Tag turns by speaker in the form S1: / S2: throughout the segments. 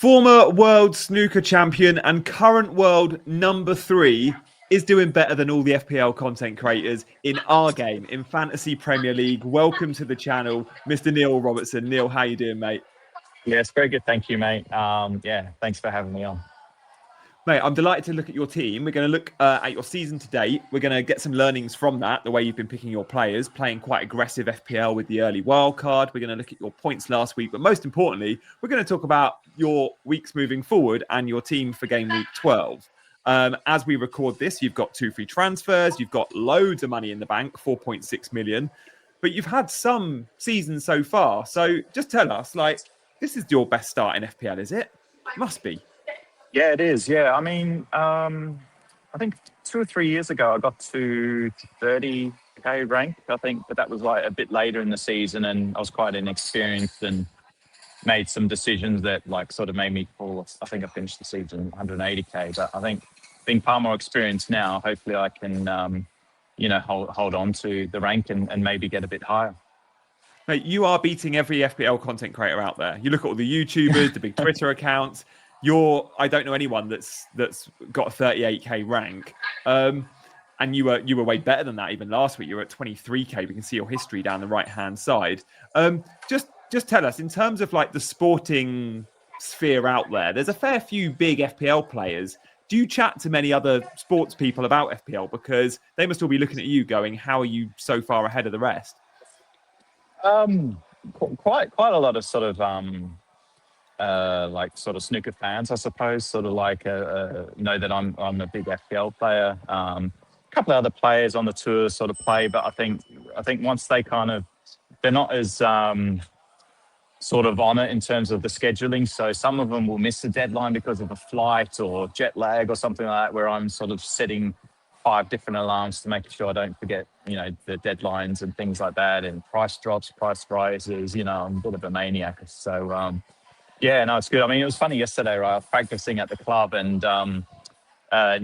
S1: Former world snooker champion and current world number 3 is doing better than all the FPL content creators in our game, in Fantasy Premier League. Welcome to the channel, Mr. Neil Robertson. Neil, how you doing, mate?
S2: Yeah, it's very good. Thank you, mate. Thanks for having me on.
S1: Mate, I'm delighted to look at your team. We're going to look at your season to date. We're going to get some learnings from that, the way you've been picking your players, playing quite aggressive FPL with the early wildcard. We're going to look at your points last week. But most importantly, we're going to talk about your weeks moving forward and your team for game week 12. As we record this, you've got 2 free transfers. You've got loads of money in the bank, 4.6 million. But you've had some seasons so far. So just tell us, this is your best start in FPL, is it? Must be.
S2: Yeah, it is. Yeah, I mean, I think 2 or 3 years ago, I got to 30k rank, I think, but that was like a bit later in the season, and I was quite inexperienced and made some decisions that sort of made me fall. I think I finished the season 180k, but I think being far more experienced now, hopefully I can, hold on to the rank and maybe get a bit higher.
S1: Mate, you are beating every FPL content creator out there. You look at all the YouTubers, the big Twitter accounts. I don't know anyone that's got a 38k rank. And you were way better than that even last week. You were at 23k. We can see your history down the right-hand side. Just tell us, in terms of the sporting sphere out there, there's a fair few big FPL players. Do you chat to many other sports people about FPL? Because they must all be looking at you going, how are you so far ahead of the rest?
S2: Quite a lot of sort of snooker fans, I suppose, know that I'm a big FPL player. A couple of other players on the tour sort of play, but I think once they're not as sort of on it in terms of the scheduling. So some of them will miss the deadline because of a flight or jet lag or something like that, where I'm sort of setting 5 different alarms to make sure I don't forget, the deadlines and things like that, and price drops, price rises. I'm a bit of a maniac. So, yeah, no, it's good. I mean, it was funny yesterday, right? I was practicing at the club, and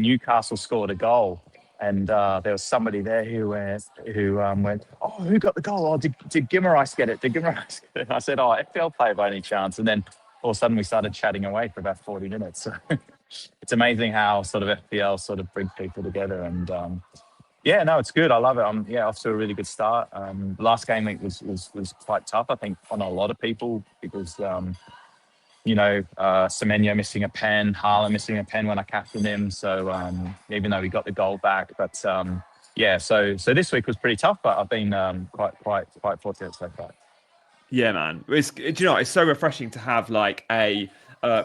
S2: Newcastle scored a goal, and there was somebody there who went, "Oh, who got the goal? Oh, did Guimaraes get it? Did Guimaraes get it?" I said, "Oh, FPL player by any chance?" And then all of a sudden we started chatting away for about 40 minutes. So it's amazing how sort of FPL sort of brings people together. And yeah, no, it's good. I love it. I'm off to a really good start. The last game week was quite tough, I think, on a lot of people because Semenyo missing a pen, Haaland missing a pen when I captained him. So even though we got the goal back, but so this week was pretty tough. But I've been quite fortunate so far.
S1: Yeah, man. It's so refreshing to have a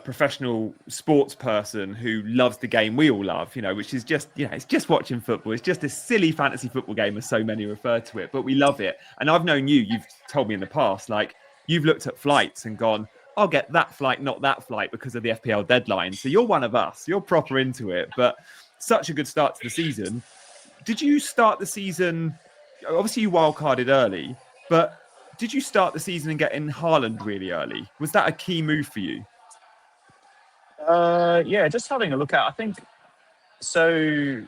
S1: professional sports person who loves the game we all love, which is just, it's just watching football. It's just a silly fantasy football game, as so many refer to it, but we love it. And I've known you've told me in the past, you've looked at flights and gone, I'll get that flight, not that flight, because of the FPL deadline. So you're one of us. You're proper into it. But such a good start to the season. Did you start the season? Obviously, you wildcarded early, but did you start the season and get in Haaland really early? Was that a key move for you?
S2: Yeah, just having a look at. I think so.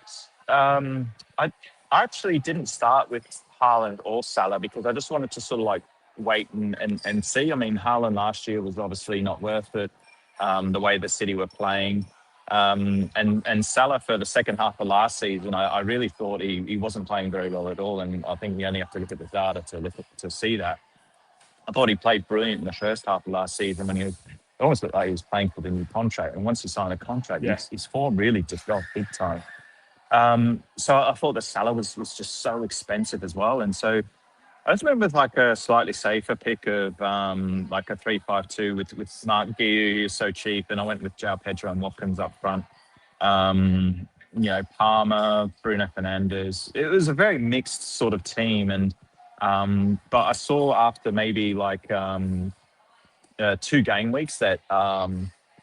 S2: I actually didn't start with Haaland or Salah because I just wanted to sort of wait and see. I mean, Haaland last year was obviously not worth it, the way the City were playing. And Salah for the second half of last season, I really thought he wasn't playing very well at all. And I think you only have to look at the data to see that. I thought he played brilliant in the first half of last season when it almost looked like he was playing for the new contract. And once you sign a contract, his form really just got big time. So I thought that Salah was just so expensive as well. And so I just went with a slightly safer pick of a 3-5-2 with Smart Guiu, who's so cheap, and I went with João Pedro and Watkins up front. Palmer, Bruno Fernandes. It was a very mixed sort of team, and but I saw after maybe 2 game weeks that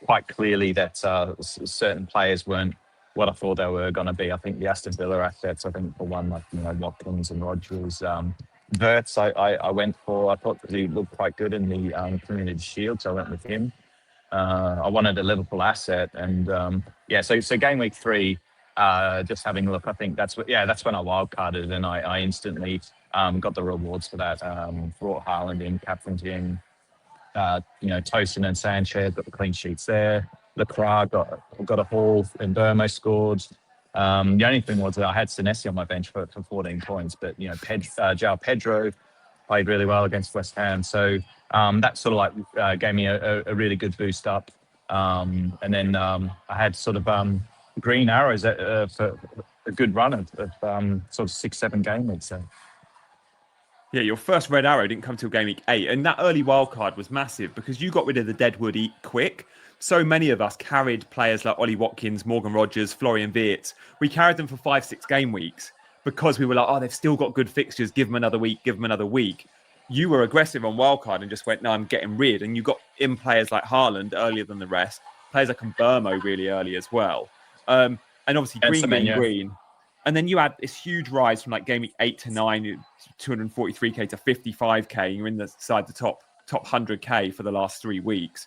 S2: quite clearly that certain players weren't what I thought they were going to be. I think the Aston Villa assets, for one, Watkins and Rodgers. Verts, I went for. I thought that he looked quite good in the Community Shield, so I went with him. I wanted a Liverpool asset, and so game week 3, just having a look, I think that's when I wildcarded, and I instantly got the rewards for that. Brought Haaland in, captained him, Tosin and Sanchez got the clean sheets there. Lacroix got a haul, and Mbeumo scored. The only thing was that I had Senesi on my bench for 14 points, but João Pedro played really well against West Ham, so that sort of like gave me a really good boost up. And then I had sort of green arrows for a good run of sort of 6-7 game weeks. So.
S1: Yeah, your first red arrow didn't come till game week 8, and that early wildcard was massive because you got rid of the deadwood quick. So many of us carried players like Ollie Watkins, Morgan Rogers, Florian Wirtz. We carried them for 5-6 game weeks because we were like, oh, they've still got good fixtures. Give them another week. Give them another week. You were aggressive on wildcard and just went, no, I'm getting rid. And you got in players like Haaland earlier than the rest. Players like Mbeumo really early as well. And obviously green. And then you had this huge rise from like game week 8 to 9, 243k to 55k. You're inside the top 100k for the last 3 weeks.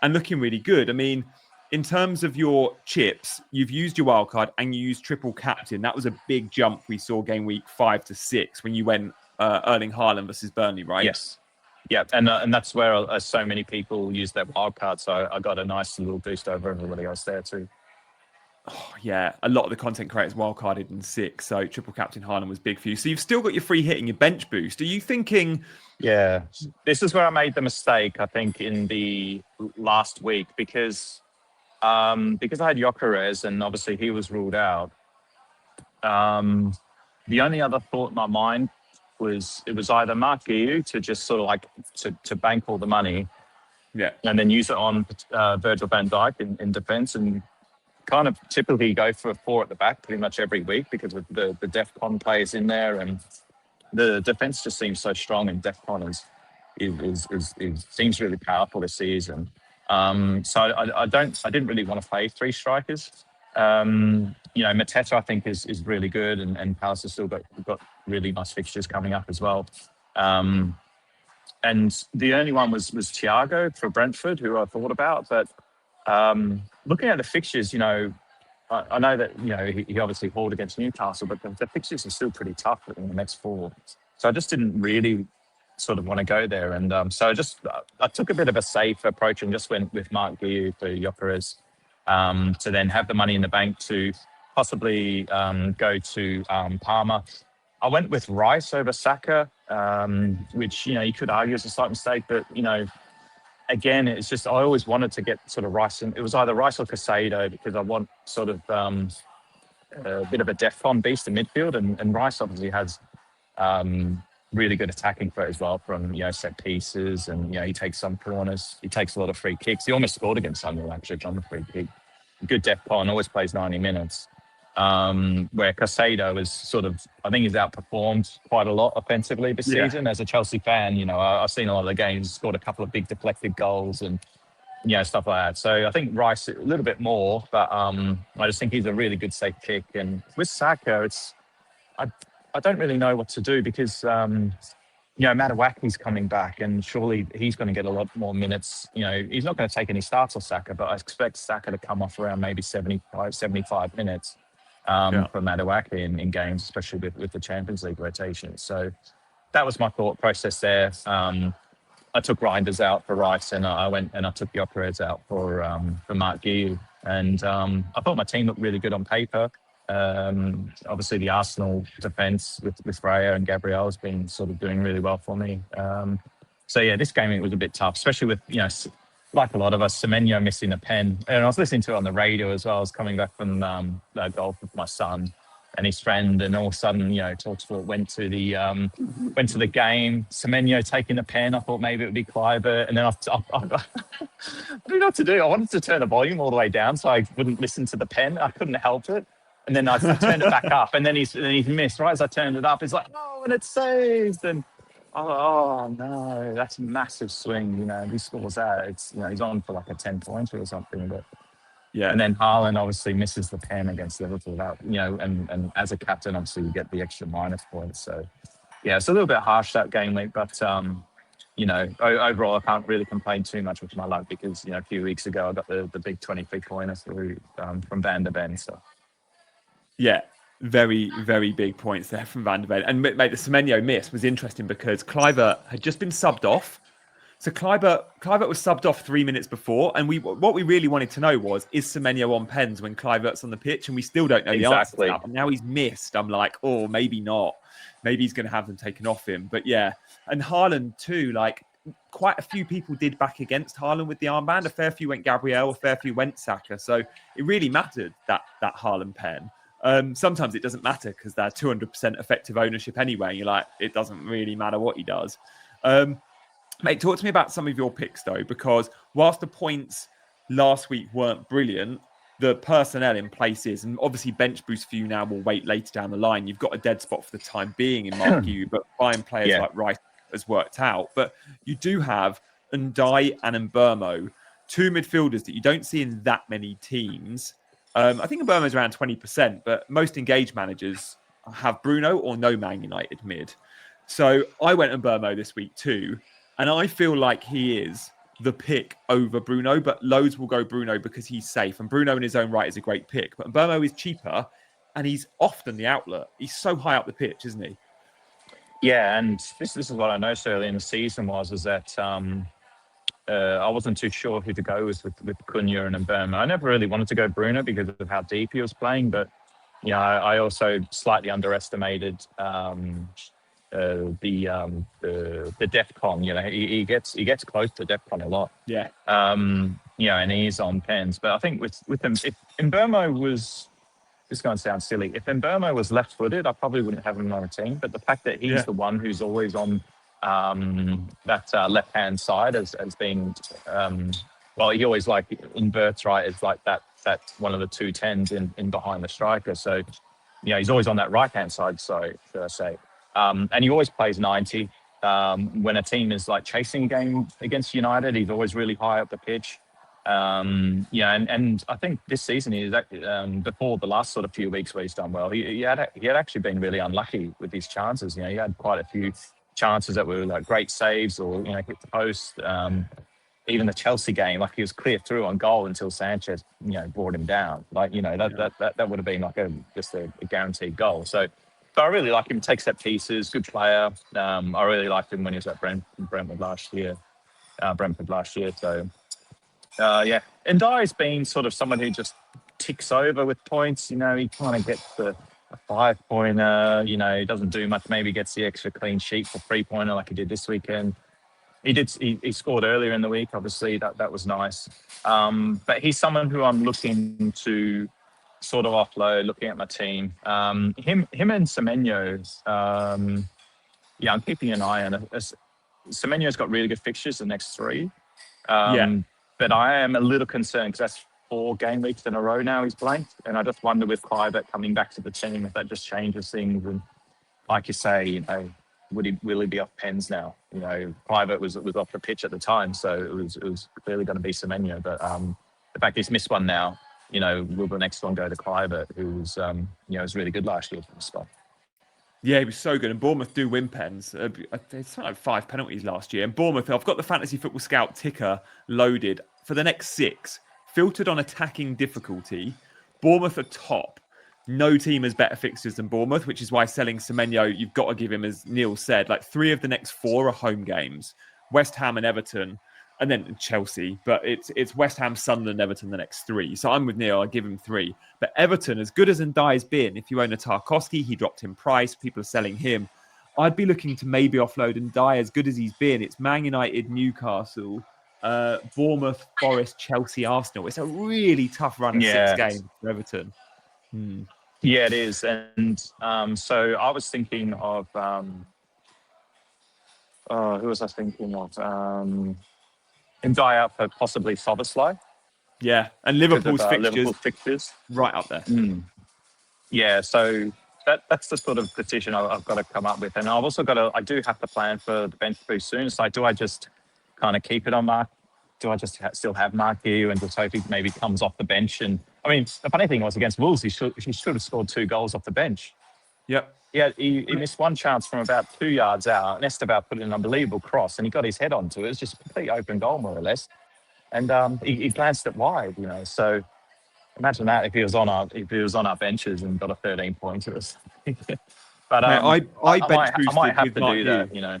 S1: And looking really good. I mean, in terms of your chips, you've used your wildcard and you used triple captain. That was a big jump we saw game week 5 to 6 when you went Erling Haaland versus Burnley, right?
S2: Yes. Yeah, and that's where so many people use their wildcard. So I got a nice little boost over everybody else there too.
S1: Oh, yeah, a lot of the content creators wildcarded in 6, so triple captain Haaland was big for you. So you've still got your free hit and your bench boost. Are you thinking...
S2: Yeah, this is where I made the mistake, I think, in the last week because I had Gyökeres and obviously he was ruled out. The only other thought in my mind was it was either Mark Guiu to just sort of like to bank all the money, and then use it on Virgil van Dijk in defence and kind of typically go for a 4 at the back pretty much every week because of the DEFCON players in there and the defence just seems so strong and DEFCON is seems really powerful this season. So I didn't really want to play 3 strikers. Mateta I think is really good and Palace has still got really nice fixtures coming up as well. And the only one was Thiago for Brentford, who I thought about, but looking at the fixtures, I know that he obviously hauled against Newcastle, but the fixtures are still pretty tough in the next 4. So I just didn't really sort of want to go there, and so I took a bit of a safe approach and just went with Mark Guiu for Gyökeres to then have the money in the bank to possibly go to Palmer. I went with Rice over Saka, which you could argue is a slight mistake, but again, it's just I always wanted to get sort of Rice, and it was either Rice or Casado because I want sort of a bit of a DEFCON beast in midfield, and Rice obviously has really good attacking threat as well from set pieces, and he takes some corners, he takes a lot of free kicks. He almost scored against Sunderland actually on the free kick. Good DEFCON, always plays 90 minutes. Where Casado is sort of, I think he's outperformed quite a lot offensively this season. As a Chelsea fan, I've seen a lot of the games, scored a couple of big deflected goals and stuff like that. So I think Rice a little bit more, but I just think he's a really good safe pick. And with Saka, I don't really know what to do because Matawaki's coming back and surely he's going to get a lot more minutes. He's not going to take any starts off Saka, but I expect Saka to come off around maybe 75 minutes. For Matawaki in games, especially with the Champions League rotation. So that was my thought process there. I took Reinders out for Rice and I went and I took Gyökeres out for Mark Guiu. And I thought my team looked really good on paper. Obviously the Arsenal defence with Raya and Gabriel has been sort of doing really well for me. So yeah, this game it was a bit tough, especially with, like a lot of us, Semenyo missing a pen. And I was listening to it on the radio as well. I was coming back from golf with my son and his friend, and all of a sudden, TalkSport went to the game. Semenyo taking the pen. I thought maybe it would be Kluivert, and then I don't know what to do. I wanted to turn the volume all the way down so I wouldn't listen to the pen. I couldn't help it. And then I turned it back up, and then he's missed. Right as I turned it up, it's like, oh, and it's saved. And oh no, that's a massive swing. He scores that. It's he's on for like a 10-pointer or something. But yeah, and then Haaland obviously misses the pen against Liverpool. That and as a captain, obviously you get the extra minus points. So yeah, it's a little bit harsh that game week, but overall I can't really complain too much with my luck because a few weeks ago I got the big 23-pointer through from Van der Ven. So
S1: yeah. Very, very big points there from Van der Ven. And mate, the Semenyo miss was interesting because Kluivert had just been subbed off. So Kluivert was subbed off 3 minutes before, and what we really wanted to know was, is Semenyo on pens when Kluivert's on the pitch? And we still don't know the answer to that. But now he's missed. I'm like, oh, maybe not. Maybe he's going to have them taken off him. But yeah, and Haaland too. Like quite a few people did back against Haaland with the armband. A fair few went Gabriel, a fair few went Saka. So it really mattered that Haaland pen. Sometimes it doesn't matter because they're 200% effective ownership anyway. And you're like, it doesn't really matter what he does. Mate, talk to me about some of your picks, though, because whilst the points last week weren't brilliant, the personnel in place is, and obviously bench boost for you now will wait later down the line. You've got a dead spot for the time being in Mark Yu, but buying players like Rice has worked out. But you do have Ndiaye and Mbeumo, two midfielders that you don't see in that many teams. I think Mbeumo's around 20%, but most engaged managers have Bruno or no Man United mid. So I went Mbeumo this week too. And I feel like he is the pick over Bruno, but loads will go Bruno because he's safe. And Bruno in his own right is a great pick. But Mbeumo is cheaper and he's often the outlet. He's so high up the pitch, isn't he?
S2: Yeah, and this is what I noticed early in the season is that I wasn't too sure who to go with Cunha and Mbeumo. I never really wanted to go Bruno because of how deep he was playing, but I also slightly underestimated the DEFCON. He gets close to DEFCON a lot.
S1: Yeah.
S2: And he's on pens. But I think with him, if Mbeumo was, this is going to sound silly, if Mbeumo was left-footed, I probably wouldn't have him on a team. But the fact that he's the one who's always on that left-hand side as being, he always inverts, right? It's like that one of the two tens in behind the striker. So, he's always on that right-hand side, should I say. And he always plays 90. When a team is chasing a game against United, he's always really high up the pitch. And I think this season he is before the last sort of few weeks where he's done well. He had actually been really unlucky with his chances. He had quite a few chances that were great saves or hit the post. Even the Chelsea game, he was clear through on goal until Sanchez brought him down. That would have been just a guaranteed goal. So. But I really like him. Takes set pieces. Good player. I really liked him when he was at Brentford last year. So, And Ndiaye's been sort of someone who just ticks over with points. He kind of gets a 5-pointer. He doesn't do much. Maybe gets the extra clean sheet for 3-pointer like he did this weekend. He scored earlier in the week. Obviously, that was nice. But he's someone who I'm looking to sort of offload, looking at my team. Him and Semenyo, I'm keeping an eye on it. Semenyo's got really good fixtures the next 3. But I am a little concerned because that's 4 game weeks in a row now he's blanked. And I just wonder with Kluivert coming back to the team if that just changes things. And like you say, will he be off pens now? Kluivert was off the pitch at the time, so it was clearly going to be Semenyo. But the fact he's missed one now, will the next one go to Kluivert, who was really good last year from the spot?
S1: Yeah, he was so good. And Bournemouth do win pens. It's like 5 penalties last year. And Bournemouth, I've got the Fantasy Football Scout ticker loaded for the next 6, filtered on attacking difficulty. Bournemouth are top. No team has better fixtures than Bournemouth, which is why selling Semenyo, you've got to give him, as Neil said, 3 of the next 4 are home games. West Ham and Everton. And then Chelsea, but it's West Ham, Sunderland, Everton the next 3. So I'm with Neil, I give him 3. But Everton, as good as Ndiaye's been, if you own a Tarkowski, he dropped in price, people are selling him. I'd be looking to maybe offload Ndiaye as good as he's been. It's Man United, Newcastle, Bournemouth, Forest, Chelsea, Arsenal. It's a really tough run of 6 games for Everton.
S2: Yeah, it is. And so I was thinking of, who was I thinking of? Ndiaye out for possibly Soboslai.
S1: Yeah, and Liverpool's fixtures right up there.
S2: Yeah, so that's the sort of decision I've got to come up with. And I've also I do have to plan for the bench boost soon. So do I just kind of keep it on Mark? Do I just still have Mark here and just hope he maybe comes off the bench? And I mean, the funny thing was against Wolves, he should have scored 2 goals off the bench.
S1: Yep.
S2: Yeah, he missed one chance from about 2 yards out. And Esteban put in an unbelievable cross, and he got his head onto it. It was just a complete open goal, more or less. And he glanced it wide, So imagine that if he was on our benches and got a 13 pointer or something. But
S1: I bench boosted
S2: might have
S1: with
S2: to
S1: Mark
S2: do that,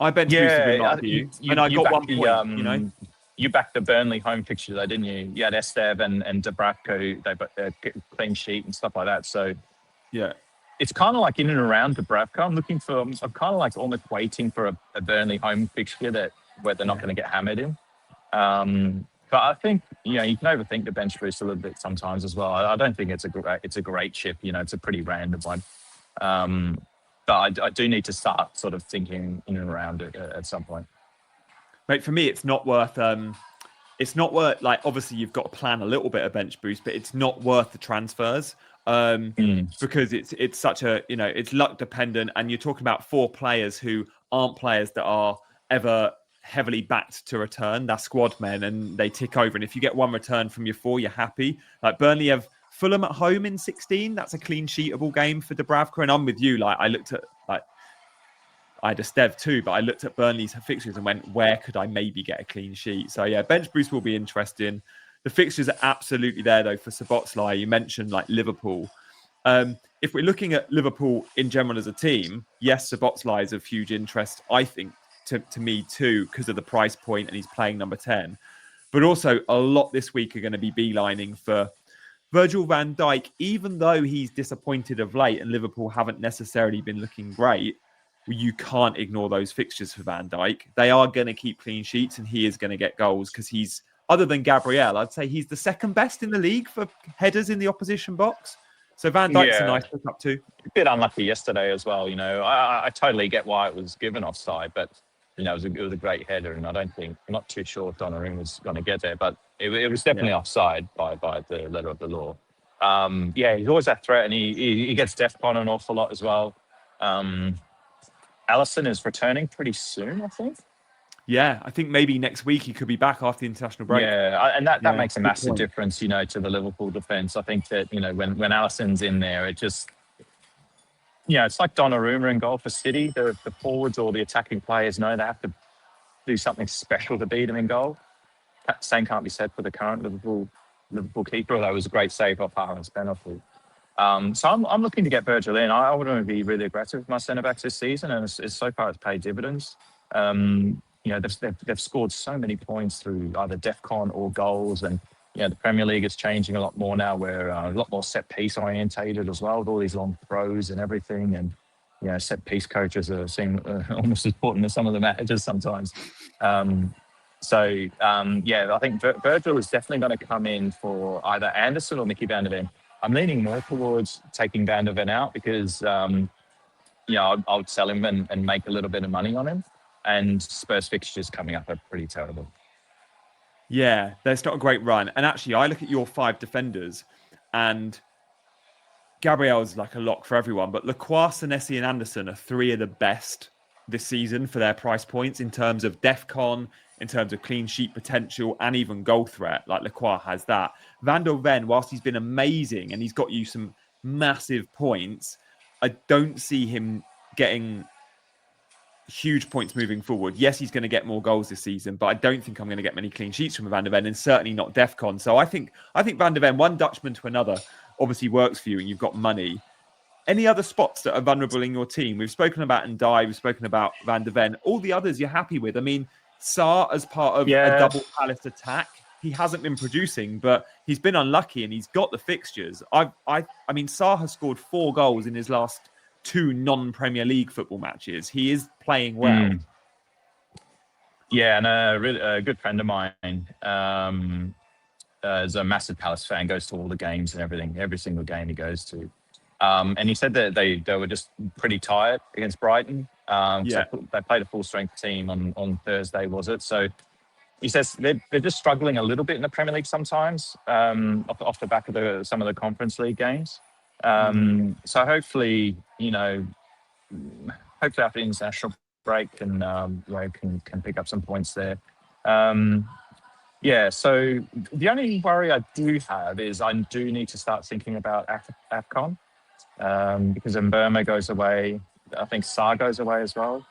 S1: I bench boosted with Mark
S2: you,
S1: you, and I
S2: you
S1: got
S2: backed
S1: 1 point. You know.
S2: you backed the Burnley home fixture, though, didn't you? You had Esteve and Dubravka, they clean sheet and stuff like that. So
S1: Yeah.
S2: it's kind of like in and around Dubravka. I'm kind of like almost waiting for a Burnley home fixture where they're not going to get hammered in. But I think you can overthink the bench boost a little bit sometimes as well. I don't think it's a great chip. It's a pretty random one. But I do need to start sort of thinking in and around it at some point.
S1: Mate, for me, it's not worth. Like obviously you've got to plan a little bit of bench boost, but it's not worth the transfers because it's such a it's luck dependent, and you're talking about 4 players who aren't players that are ever heavily backed to return. They're squad men and they tick over. And if you get 1 return from your 4, you're happy. Like Burnley have Fulham at home in 16. That's a clean sheetable game for Dubravka. And I'm with you. Like I looked at I had a Stev too, but I looked at Burnley's fixtures and went, where could I maybe get a clean sheet? So yeah, bench boost will be interesting. The fixtures are absolutely there though for Szoboszlai. You mentioned like Liverpool. If we're looking at Liverpool in general as a team, yes, Szoboszlai is of huge interest, I think, to me too, because of the price point and he's playing number 10. But also a lot this week are going to be beelining for Virgil van Dijk, even though he's disappointed of late and Liverpool haven't necessarily been looking great. You can't ignore those fixtures for Van Dijk. They are going to keep clean sheets and he is going to get goals because he's, other than Gabriel, I'd say he's the second best in the league for headers in the opposition box. So Van Dijk's a nice pickup too.
S2: A bit unlucky yesterday as well. I totally get why it was given offside, but it was a great header, and I'm not too sure if Donnarumma was going to get there, but it was definitely offside by the letter of the law. He's always that threat, and he gets DEFCON an awful lot as well. Alisson is returning pretty soon, I think.
S1: Yeah, I think maybe next week he could be back after the international break.
S2: Yeah, and that makes a massive difference, to the Liverpool defence. I think that, when Alisson's in there, it just, it's like Donnarumma in goal for City. The forwards or the attacking players know they have to do something special to beat him in goal. Same can't be said for the current Liverpool keeper, although it was a great save off Haaland's penalty. So I'm looking to get Virgil in. I want to be really aggressive with my centre-backs this season, and so far it's paid dividends. They've scored so many points through either DEFCON or goals, and the Premier League is changing a lot more now. We're a lot more set-piece orientated as well, with all these long throws and everything, and set-piece coaches seem almost as important as some of the managers sometimes. I think Virgil is definitely going to come in for either Anderson or Mickey van der Ven. I'm leaning more towards taking Van der Ven out because, I'll sell him and make a little bit of money on him. And Spurs fixtures coming up are pretty terrible.
S1: Yeah, that's not a great run. And actually, I look at your 5 defenders and Gabriel's like a lock for everyone. But Lacroix, Senesi and Anderson are 3 of the best this season for their price points in terms of DEFCON, in terms of clean sheet potential and even goal threat. Like Lacroix has that. Van der Ven, whilst he's been amazing and he's got you some massive points, I don't see him getting huge points moving forward. Yes, he's going to get more goals this season, but I don't think I'm going to get many clean sheets from Van der Ven, and certainly not DEFCON. So I think Van der Ven, one Dutchman to another, obviously works for you and you've got money. Any other spots that are vulnerable in your team? We've spoken about Ndiaye, we've spoken about Van der Ven. All the others you're happy with. I mean, Sarr as part of a double Palace attack, he hasn't been producing, but he's been unlucky and he's got the fixtures. I mean, Sarr has scored 4 goals in his last 2 non-Premier League football matches. He is playing well.
S2: Yeah, and a good friend of mine is a massive Palace fan, goes to all the games and everything, every single game he goes to. And he said that they were just pretty tired against Brighton. So they played a full-strength team on Thursday, was it? So he says they're just struggling a little bit in the Premier League sometimes, off the back of some of the Conference League games. So hopefully after the international break can pick up some points there. So the only worry I do have is I do need to start thinking about AFCON because Mbeumo goes away. I think Sarr goes away as well.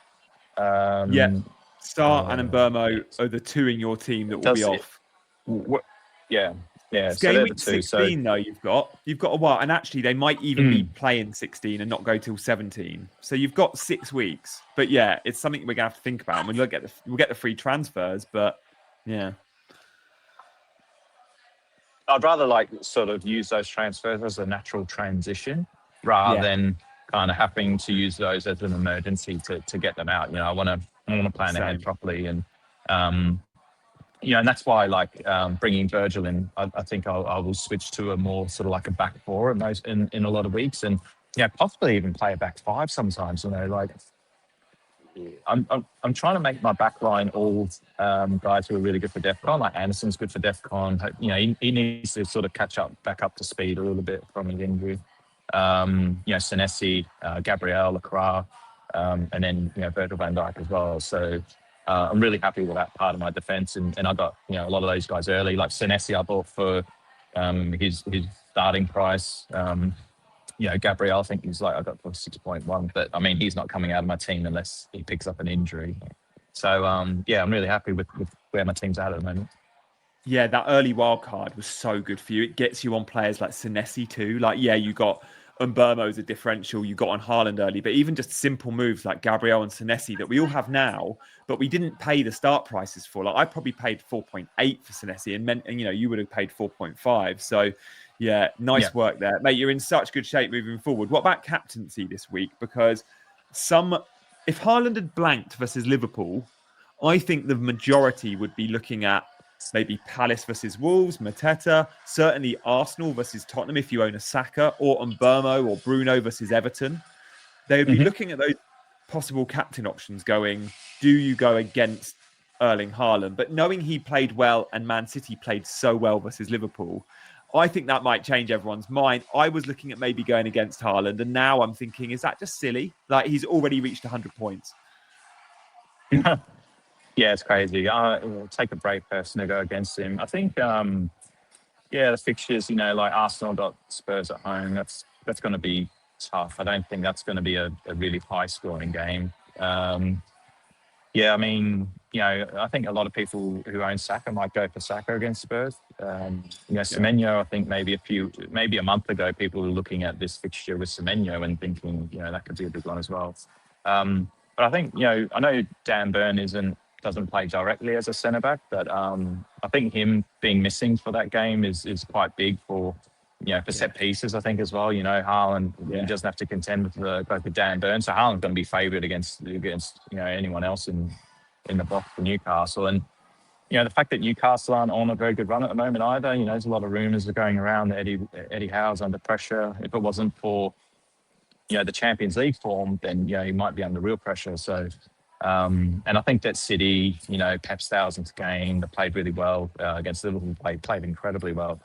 S1: Sarr and Mbeumo are the 2 in your team that will be off.
S2: Yeah,
S1: It's
S2: so
S1: game
S2: they're the
S1: week
S2: two. So
S1: 16 though. You've got a while, and actually they might even be playing 16 and not go till 17. So you've got 6 weeks. But yeah, it's something we're gonna have to think about. And we'll get the free transfers, but yeah,
S2: I'd rather like sort of use those transfers as a natural transition rather
S1: yeah,
S2: than kind of having to use those as an emergency to get them out. I want to plan ahead
S1: same.
S2: properly, and um, and that's why like bringing Virgil in, I think I will switch to a more sort of like a back four in those in a lot of weeks, and possibly even play a back five sometimes. Like I'm trying to make my back line all guys who are really good for DEFCON. Like Anderson's good for DEFCON. He needs to sort of catch up back up to speed a little bit from his injury. Senesi, Gabriel, Lacroix, and then Virgil van Dijk as well. So I'm really happy with that part of my defense, and I got a lot of those guys early. Like Senesi, I bought for his starting price. Gabriel, I think he's like I got for 6.1, but I mean he's not coming out of my team unless he picks up an injury. So I'm really happy with where my team's at the moment.
S1: Yeah, that early wild card was so good for you. It gets you on players like Senesi too. Like, yeah, you got Mbeumo as a differential. You got on Haaland early, but even just simple moves like Gabriel and Senesi that we all have now, but we didn't pay the start prices for. Like, I probably paid 4.8 for Senesi, and you would have paid 4.5. So, yeah, nice work there, mate. You're in such good shape moving forward. What about captaincy this week? Because if Haaland had blanked versus Liverpool, I think the majority would be looking at maybe Palace versus Wolves, Mateta, certainly Arsenal versus Tottenham if you own a Saka, or Mbeumo or Bruno versus Everton. They would be looking at those possible captain options going, do you go against Erling Haaland? But knowing he played well and Man City played so well versus Liverpool, I think that might change everyone's mind. I was looking at maybe going against Haaland, and now I'm thinking, is that just silly? Like, he's already reached 100 points.
S2: Yeah, it's crazy. It'll take a brave person to go against him. I think, the fixtures, like Arsenal got Spurs at home. That's going to be tough. I don't think that's going to be a really high scoring game. I mean, I think a lot of people who own Saka might go for Saka against Spurs. Semenyo, I think maybe a month ago, people were looking at this fixture with Semenyo and thinking, that could be a big one as well. But I think, I know Dan Burn doesn't play directly as a centre back, but I think him being missing for that game is quite big for set pieces. I think as well. Haaland he doesn't have to contend with both with Dan Burn, so Haaland's going to be favoured against anyone else in the box for Newcastle. And the fact that Newcastle aren't on a very good run at the moment either. There's a lot of rumours are going around that Eddie Howe's under pressure. If it wasn't for the Champions League form, then he might be under real pressure. So. And I think that City, Pep's 1000th game, they played really well against Liverpool, played incredibly well.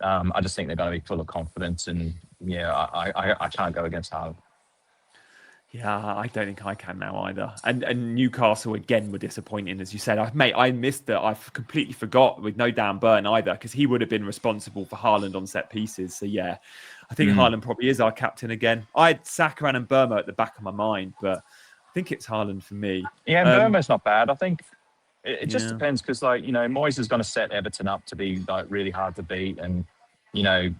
S2: I just think they're going to be full of confidence, and I can't go against Haaland.
S1: Yeah, I don't think I can now either. And Newcastle again were disappointing, as you said. I missed it. I completely forgot with no Dan Burn either, because he would have been responsible for Haaland on set pieces. So yeah, I think Haaland probably is our captain again. I had Saka and Mbeumo at the back of my mind, but I think it's Haaland for me.
S2: Yeah, Mbeumo's not bad. I think it just depends because, Moyes is going to set Everton up to be really hard to beat, and I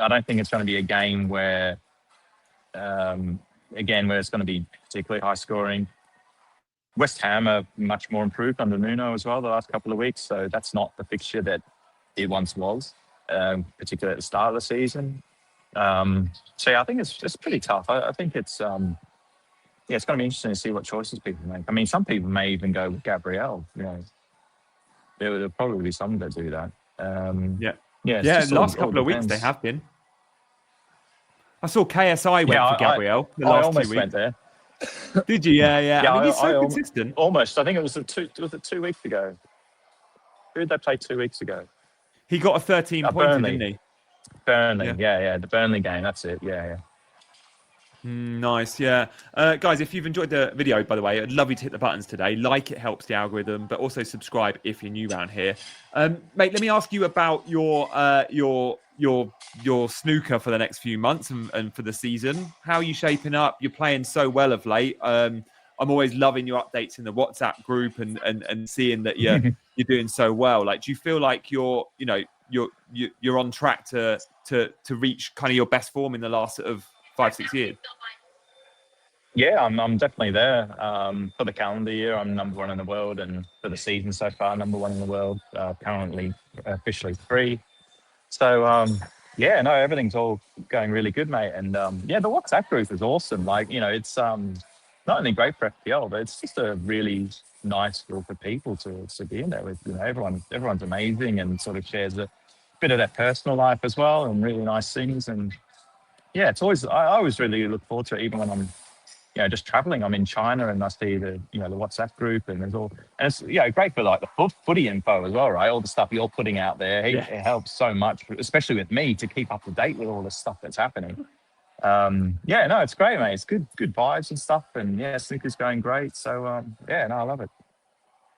S2: don't think it's going to be a game where, where it's going to be particularly high scoring. West Ham are much more improved under Nuno as well the last couple of weeks, so that's not the fixture that it once was, particularly at the start of the season. I think it's pretty tough. I think it's. It's going to be interesting to see what choices people make. I mean, some people may even go with Gabriel. There'll probably be some that do that.
S1: The last couple of weeks they have been. I saw KSI went for Gabriel the last 2 weeks.
S2: Went there.
S1: Did you? Yeah. I mean, he's so consistent.
S2: Almost. I think it was 2 weeks ago. Who did they play 2 weeks ago?
S1: He got a 13-pointer, didn't he?
S2: Burnley. Yeah. The Burnley game. That's it. Yeah.
S1: Nice, yeah. Guys, if you've enjoyed the video, by the way, I'd love you to hit the buttons today. Like, it helps the algorithm, but also subscribe if you're new around here. Mate, let me ask you about your snooker for the next few months and for the season. How are you shaping up? You're playing so well of late. I'm always loving your updates in the WhatsApp group and seeing that you're doing so well. Like, do you feel like you're you're on track to reach kind of your best form in the last sort of 5-6 years?
S2: Yeah, I'm definitely there. For the calendar year, I'm #1 in the world, and for the season so far, #1 in the world. Currently, officially 3. So yeah, no, everything's all going really good, mate. And yeah, the WhatsApp group is awesome. Like, you know, it's not only great for FPL, but it's just a really nice group of people to be in there with. You know, everyone's amazing and sort of shares a bit of their personal life as well, and really nice things. And yeah, it's always I always really look forward to it, even when I'm just traveling. I'm in China and I see the the WhatsApp group, and there's all, and it's great for like the footy info as well, right? All the stuff you're putting out there, it helps so much, especially with me, to keep up to date with all the stuff that's happening. Yeah, no, it's great, mate. It's good vibes and stuff, and yeah, Snooker's going great. So yeah, no, I love it.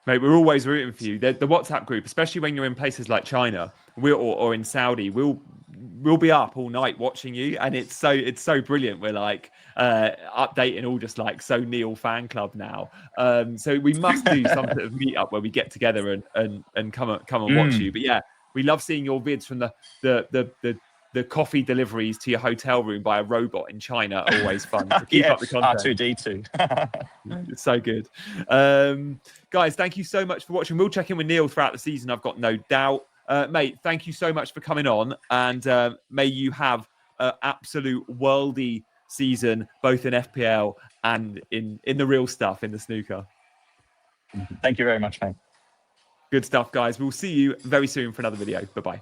S1: Mate, we're always rooting for you. The WhatsApp group, especially when you're in places like China, or in Saudi, we'll be up all night watching you, and it's so brilliant. We're like updating all just like so Neil fan club now. So we must do some sort of meetup where we get together and come and watch you. But yeah, we love seeing your vids from the coffee deliveries to your hotel room by a robot in China. Always fun. So keep up the content.
S2: R2D2.
S1: It's so good. Guys, thank you so much for watching. We'll check in with Neil throughout the season, I've got no doubt. Mate, thank you so much for coming on, and may you have an absolute worldy season, both in FPL and in the real stuff, in the snooker.
S2: Thank you very much, mate.
S1: Good stuff, guys. We'll see you very soon for another video. Bye-bye.